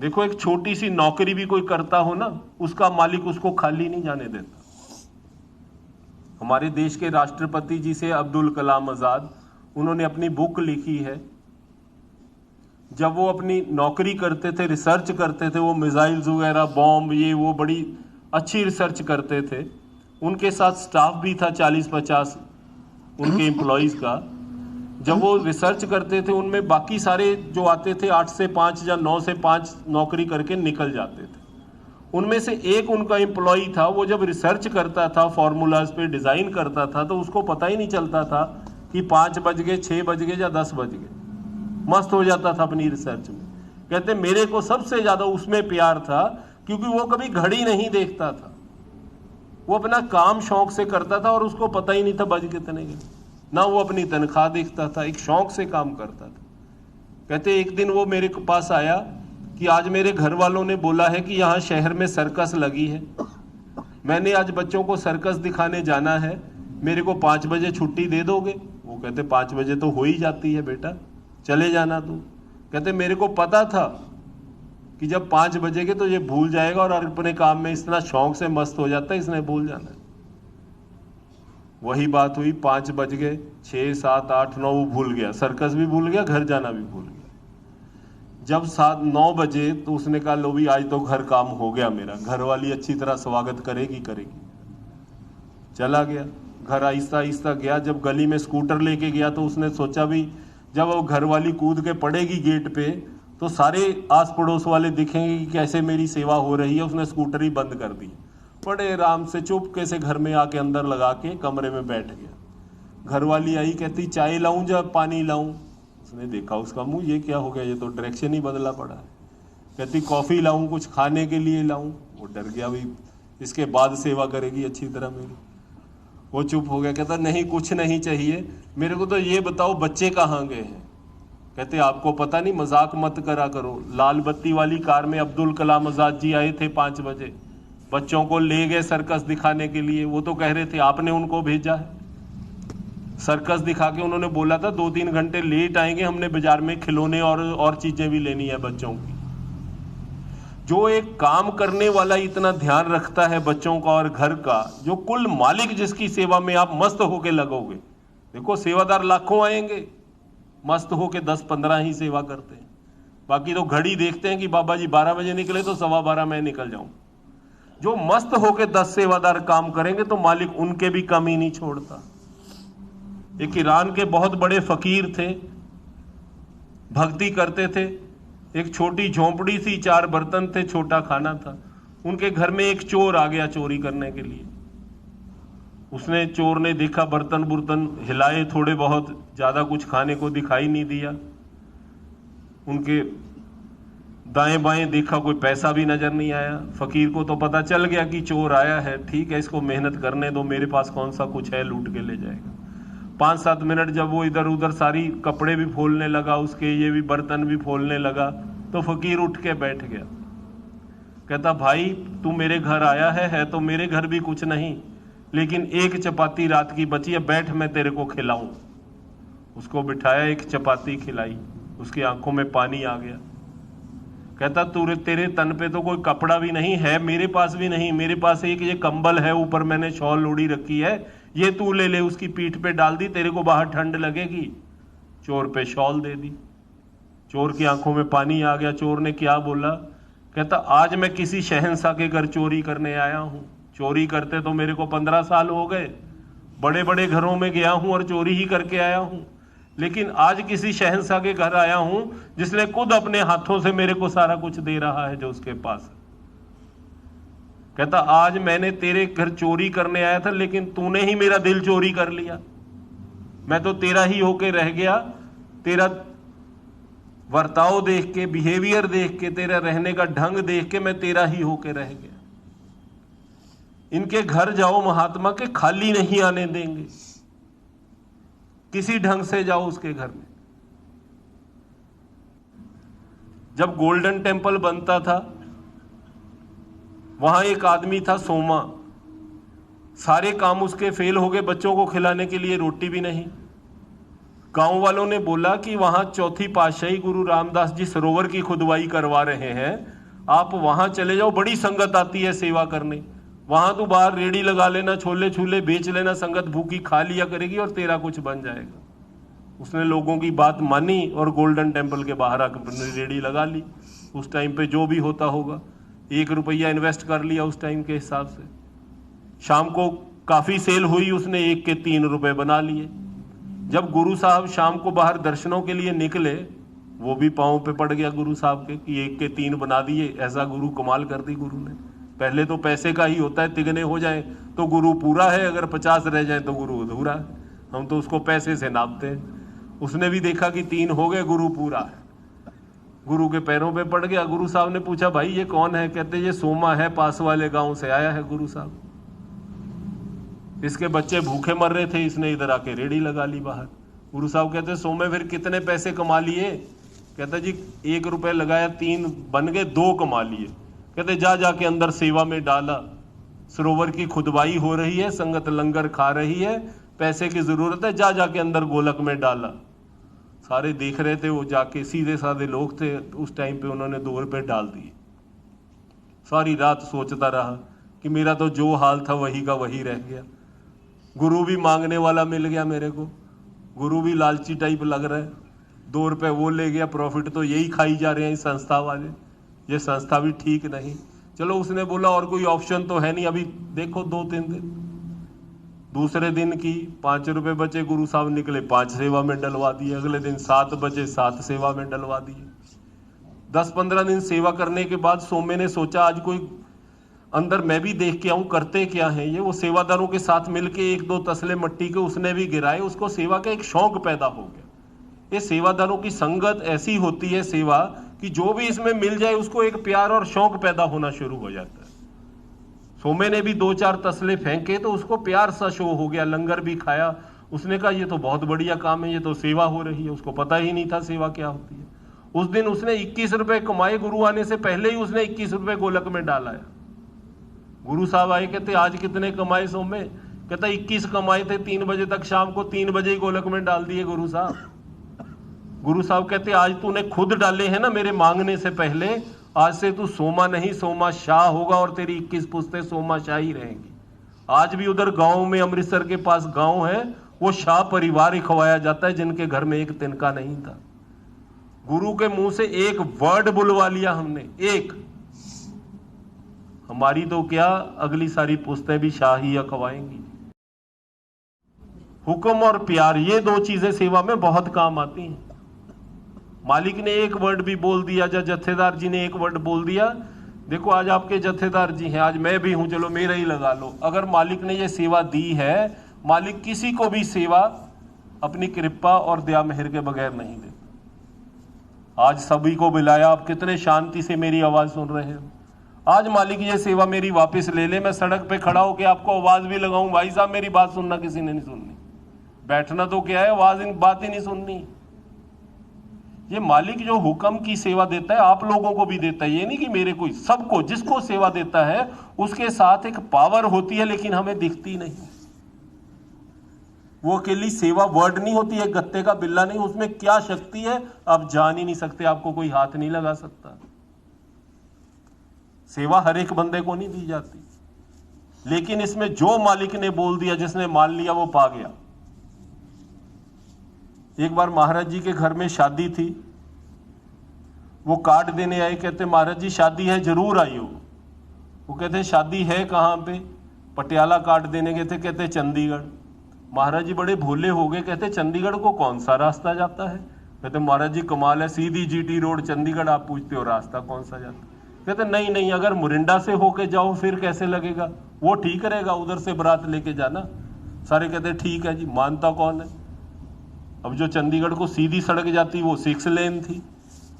देखो, एक छोटी सी नौकरी भी कोई करता हो ना, उसका मालिक उसको खाली नहीं जाने देता। हमारे देश के राष्ट्रपति जी से अब्दुल कलाम आजाद, उन्होंने अपनी बुक लिखी है। जब वो अपनी नौकरी करते थे, रिसर्च करते थे, वो मिसाइल्स वगैरह, बॉम्ब, ये वो बड़ी अच्छी रिसर्च करते थे। उनके साथ स्टाफ भी था 40-50 उनके एम्प्लॉयज़ का। जब वो रिसर्च करते थे, उनमें बाकी सारे जो आते थे 8 से 5 या 9 से 5 नौकरी करके निकल जाते थे। उनमें से एक उनका एम्प्लॉई था, वो जब रिसर्च करता था, फॉर्मूलाज पे डिज़ाइन करता था, तो उसको पता ही नहीं चलता था कि 5 बज गए, 6 बज गए या 10 बज गए। मस्त हो जाता था अपनी रिसर्च में। कहते मेरे को सबसे ज़्यादा उसमें प्यार था, क्योंकि वो कभी घड़ी नहीं देखता था। वो अपना काम शौक से करता था और उसको पता ही नहीं था बज कितने गए। ना वो अपनी तनख्वाह देखता था, एक शौक से काम करता था। कहते एक दिन वो मेरे पास आया कि आज मेरे घर वालों ने बोला है कि यहाँ शहर में सर्कस लगी है, मैंने आज बच्चों को सर्कस दिखाने जाना है, मेरे को 5 बजे छुट्टी दे दोगे? वो कहते 5 बजे तो हो ही जाती है बेटा, चले जाना तू। कहते मेरे को पता था कि जब 5 बजेगे तो ये भूल जाएगा और अपने काम में इतना शौक से मस्त हो जाता है, इसने भूल जाना है। वही बात हुई, 5 बज गए, 6, 7, 8, 9 वो भूल गया, सर्कस भी भूल गया, घर जाना भी भूल गया। जब 7-9 बजे तो उसने कहा लो भी आज तो घर काम हो गया मेरा, घर वाली अच्छी तरह स्वागत करेगी। चला गया घर, आहिस्ता आहिस्ता गया। जब गली में स्कूटर लेके गया तो उसने सोचा भी जब वो घर वाली कूद के पड़ेगी गेट पे तो सारे आस पड़ोस वाले दिखेंगे कि कैसे मेरी सेवा हो रही है। उसने स्कूटर ही बंद कर दी, बड़े आराम से चुपके से घर में आके अंदर लगा के कमरे में बैठ गया। घर वाली आई, कहती चाय लाऊं या पानी लाऊं? उसने देखा उसका मुंह, ये क्या हो गया, ये तो डायरेक्शन ही बदला पड़ा है। कहती कॉफ़ी लाऊं, कुछ खाने के लिए लाऊं? वो डर गया, भाई इसके बाद सेवा करेगी अच्छी तरह मेरी। वो चुप हो गया, कहता नहीं कुछ नहीं चाहिए, मेरे को तो ये बताओ बच्चे कहाँ गए हैं? कहते आपको पता नहीं, मजाक मत करा करो। लाल बत्ती वाली कार में अब्दुल कलाम आजाद जी आए थे 5 बजे, बच्चों को ले गए सर्कस दिखाने के लिए। वो तो कह रहे थे आपने उनको भेजा है सर्कस दिखा के। उन्होंने बोला था 2-3 घंटे लेट आएंगे, हमने बाजार में खिलौने और चीजें भी लेनी है बच्चों की। जो एक काम करने वाला इतना ध्यान रखता है बच्चों का और घर का, जो कुल मालिक जिसकी सेवा में आप मस्त होके लगोगे। देखो सेवादार लाखों आएंगे, मस्त होके 10-15 ही सेवा करते हैं, बाकी तो घड़ी देखते हैं कि बाबा जी 12 बजे निकले तो 12:15 मैं निकल जाऊं। जो मस्त होके 10 सेवादार काम करेंगे तो मालिक उनके भी कमी नहीं छोड़ता। एक ईरान के बहुत बड़े फकीर थे, भक्ति करते थे। एक छोटी झोंपड़ी थी, 4 बर्तन थे, छोटा खाना था। उनके घर में एक चोर आ गया चोरी करने के लिए। उसने, चोर ने देखा बर्तन बुर्तन हिलाए, थोड़े बहुत, ज्यादा कुछ खाने को दिखाई नहीं दिया। उनके दाएं बाएं देखा, कोई पैसा भी नजर नहीं आया। फकीर को तो पता चल गया कि चोर आया है, ठीक है इसको मेहनत करने दो, मेरे पास कौन सा कुछ है, लूट के ले जाएगा। 5-7 मिनट जब वो इधर उधर सारी कपड़े भी फोलने लगा उसके, ये भी बर्तन भी फोलने लगा, तो फकीर उठ के बैठ गया। कहता भाई तू मेरे घर आया है तो मेरे घर भी कुछ नहीं, लेकिन एक चपाती रात की बची है, बैठ मैं तेरे को खिलाऊं। उसको बिठाया, एक चपाती खिलाई, उसकी आंखों में पानी आ गया। कहता तेरे तन पे तो कोई कपड़ा भी नहीं है, मेरे पास भी नहीं, मेरे पास एक ये कंबल है, ऊपर मैंने शॉल ओढ़ी रखी है, ये तू ले ले। उसकी पीठ पे डाल दी, तेरे को बाहर ठंड लगेगी। चोर पे शॉल दे दी, चोर की आंखों में पानी आ गया। चोर ने क्या बोला? कहता आज मैं किसी शहंशाह के घर चोरी करने आया हूं। चोरी करते तो मेरे को 15 साल हो गए, बड़े बड़े घरों में गया हूं और चोरी ही करके आया हूं, लेकिन आज किसी शहंशाह के घर आया हूं जिसने खुद अपने हाथों से मेरे को सारा कुछ दे रहा है जो उसके पास है। कहता आज मैंने तेरे घर चोरी करने आया था, लेकिन तूने ही मेरा दिल चोरी कर लिया। मैं तो तेरा ही होके रह गया, तेरा वर्ताव देख के, बिहेवियर देख के, तेरा रहने का ढंग देख के मैं तेरा ही होके रह गया। इनके घर जाओ महात्मा के, खाली नहीं आने देंगे, किसी ढंग से जाओ उसके घर में। जब गोल्डन टेम्पल बनता था, वहां एक आदमी था सोमा, सारे काम उसके फेल हो गए, बच्चों को खिलाने के लिए रोटी भी नहीं। गांव वालों ने बोला कि वहां चौथी पातशाही गुरु रामदास जी सरोवर की खुदवाई करवा रहे हैं, आप वहां चले जाओ, बड़ी संगत आती है सेवा करने, वहां तो बाहर रेड़ी लगा लेना, छोले छूले बेच लेना, संगत भूखी खा लिया करेगी और तेरा कुछ बन जाएगा। उसने लोगों की बात मानी और गोल्डन टेम्पल के बाहर आकर रेड़ी लगा ली। उस टाइम पे जो भी होता होगा, 1 रुपया इन्वेस्ट कर लिया उस टाइम के हिसाब से। शाम को काफी सेल हुई, उसने 1 के 3 रुपए बना लिए। जब गुरु साहब शाम को बाहर दर्शनों के लिए निकले, वो भी पांव पे पड़ गया गुरु साहब के कि 1 के 3 बना दिए। ऐसा गुरु कमाल कर दी गुरु ने। पहले तो पैसे का ही होता है, तिगने हो जाए तो गुरु पूरा है, अगर 50 रह जाए तो गुरु अधूरा है। हम तो उसको पैसे से नापते हैं। उसने भी देखा कि 3 हो गए, गुरु पूरा है। गुरु के पैरों पे पड़ गया। गुरु साहब ने पूछा, भाई ये कौन है? कहते ये सोमा है, पास वाले गांव से आया है गुरु साहब। इसके बच्चे भूखे मर रहे थे, इसने इधर आके रेड़ी लगा ली बाहर। गुरु साहब कहते सोमे फिर कितने पैसे कमा लिए? कहता जी 1 रुपए लगाया, 3 बन गए, 2 कमा लिए। कहते जा जाके अंदर सेवा में डाला, सरोवर की खुदवाई हो रही है, संगत लंगर खा रही है, पैसे की जरूरत है, जा जाके अंदर गोलक में डाला। सारे देख रहे थे, वो जाके सीधे साधे लोग थे उस टाइम पे, उन्होंने 2 रुपए डाल दिए। सारी रात सोचता रहा कि मेरा तो जो हाल था वही का वही रह गया। गुरु भी मांगने वाला मिल गया मेरे को, गुरु भी लालची टाइप लग रहा है। 2 रुपए वो ले गया, प्रॉफिट तो यही खाई जा रहे हैं संस्था वाले, ये संस्था भी ठीक नहीं। चलो उसने बोला और कोई ऑप्शन तो है नहीं, अभी देखो 2-3 दिन। दूसरे दिन की 5 रुपए बचे, गुरु साहब निकले 5 सेवा में डलवा दिए। अगले दिन 7 बचे, 7 सेवा में डलवा दिए। 10-15 दिन सेवा करने के बाद सोमे ने सोचा आज कोई अंदर मैं भी देख के आऊं करते क्या है ये। वो सेवादारों के साथ मिलके 1-2 तसले मट्टी के उसने भी गिराए, उसको सेवा का एक शौक पैदा हो गया। ये सेवादारों की संगत ऐसी होती है सेवा कि जो भी इसमें मिल जाए उसको एक प्यार और शौक पैदा होना शुरू हो जाता है। सोमे ने भी 2-4 तसले फेंके तो उसको प्यार सा शो हो गया, लंगर भी खाया। उसने कहा ये तो बहुत बढ़िया काम है, ये तो सेवा हो रही है। उसको पता ही नहीं था सेवा क्या होती है। उस दिन उसने 21 रुपए कमाए, गुरु आने से पहले ही उसने 21 रुपए गोलक में डाला। गुरु साहब आए, कहते आज कितने कमाए सोमे? कहता 21 कमाए थे, 3 बजे तक, शाम को 3 बजे ही गोलक में डाल दिए गुरु साहब। गुरु साहब कहते आज तूने खुद डाले हैं ना मेरे मांगने से पहले, आज से तू सोमा नहीं सोमा शाह होगा और तेरी 21 पुश्तें सोमा शाह ही रहेंगी। आज भी उधर गांव में, अमृतसर के पास गांव है, वो शाह परिवार ही खवाया जाता है जिनके घर में एक तिनका नहीं था। गुरु के मुंह से एक वर्ड बुलवा लिया हमने, एक, हमारी तो क्या अगली सारी पुश्तें भी शाह ही खवाएंगी। हुक्म और प्यार, ये 2 चीजें सेवा में बहुत काम आती हैं। मालिक ने एक वर्ड भी बोल दिया, या जत्थेदार जी ने एक वर्ड बोल दिया, देखो आज आपके जत्थेदार जी हैं, आज मैं भी हूं, चलो मेरा ही लगा लो। अगर मालिक ने ये सेवा दी है, मालिक किसी को भी सेवा अपनी कृपा और दया मेहर के बगैर नहीं देता। आज सभी को बुलाया, आप कितने शांति से मेरी आवाज सुन रहे हैं। आज मालिक ये सेवा मेरी वापस ले ले, मैं सड़क पे खड़ा होकर आपको आवाज भी लगाऊं, भाई साहब मेरी बात सुनना, किसी ने नहीं सुननी। बैठना तो क्या है, आवाज बात ही नहीं सुननी। ये मालिक जो हुक्म की सेवा देता है आप लोगों को भी देता है। ये नहीं कि मेरे को, सबको, जिसको सेवा देता है उसके साथ एक पावर होती है, लेकिन हमें दिखती नहीं। वो अकेली सेवा वर्ड नहीं होती है, गत्ते का बिल्ला नहीं, उसमें क्या शक्ति है आप जान ही नहीं सकते, आपको कोई हाथ नहीं लगा सकता। सेवा हर एक बंदे को नहीं दी जाती, लेकिन इसमें जो मालिक ने बोल दिया, जिसने मान लिया वो पा गया। एक बार महाराज जी के घर में शादी थी, वो कार्ड देने आए, कहते महाराज जी शादी है, जरूर आइयो। वो कहते शादी है कहाँ पे? पटियाला कार्ड देने गए थे, कहते चंडीगढ़। महाराज जी बड़े भोले हो गए, कहते चंडीगढ़ को कौन सा रास्ता जाता है? कहते महाराज जी कमाल है, सीधी GT रोड चंडीगढ़, आप पूछते हो रास्ता कौन सा जाता है? कहते नहीं नहीं, अगर मुरिंडा से होके जाओ फिर कैसे लगेगा, वो ठीक रहेगा, उधर से बारात लेके जाना। सारे कहते ठीक है जी, मानता कौन है? अब जो चंडीगढ़ को सीधी सड़क जाती वो 6 लेन थी,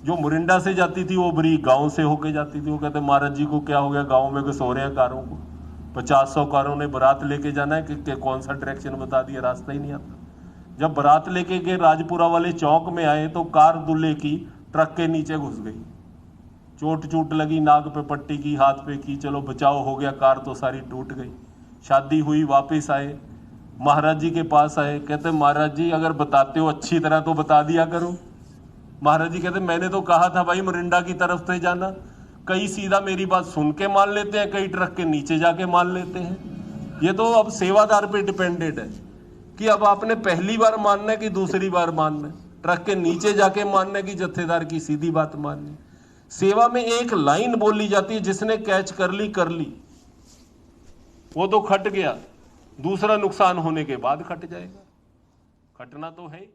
जो मुरिंडा से जाती थी वो बड़ी गांव से होके जाती थी। वो कहते महाराज जी को क्या हो गया, गांव में घुसो रहे हैं कारों को, 50-100 कारों ने बारात लेके जाना है कि कौन सा डायरेक्शन बता दिया, रास्ता ही नहीं आता। जब बारात लेके गए राजपुरा वाले चौक में आए तो कार दूल्हे की ट्रक के नीचे घुस गई, चोट चूट लगी, नाक पे पट्टी की, हाथ पे की, चलो बचाव हो गया, कार तो सारी टूट गई। शादी हुई, वापस आए, महाराज जी के पास आए, कहते महाराज जी अगर बताते हो अच्छी तरह तो बता दिया करो। महाराज जी कहते मैंने तो कहा था भाई मोरिंडा की तरफ से जाना। कई सीधा मेरी बात सुन के मान लेते हैं, कई ट्रक के नीचे जाके मान लेते हैं। ये तो अब सेवादार पे डिपेंडेड है कि अब आपने पहली बार मानना है कि दूसरी बार मानना है। ट्रक के नीचे जाके मानना है कि जत्थेदार की सीधी बात माननी है। सेवा में एक लाइन बोली जाती है, जिसने कैच कर ली कर ली, वो तो खट गया, दूसरा नुकसान होने के बाद खट जाएगा। खटना तो है।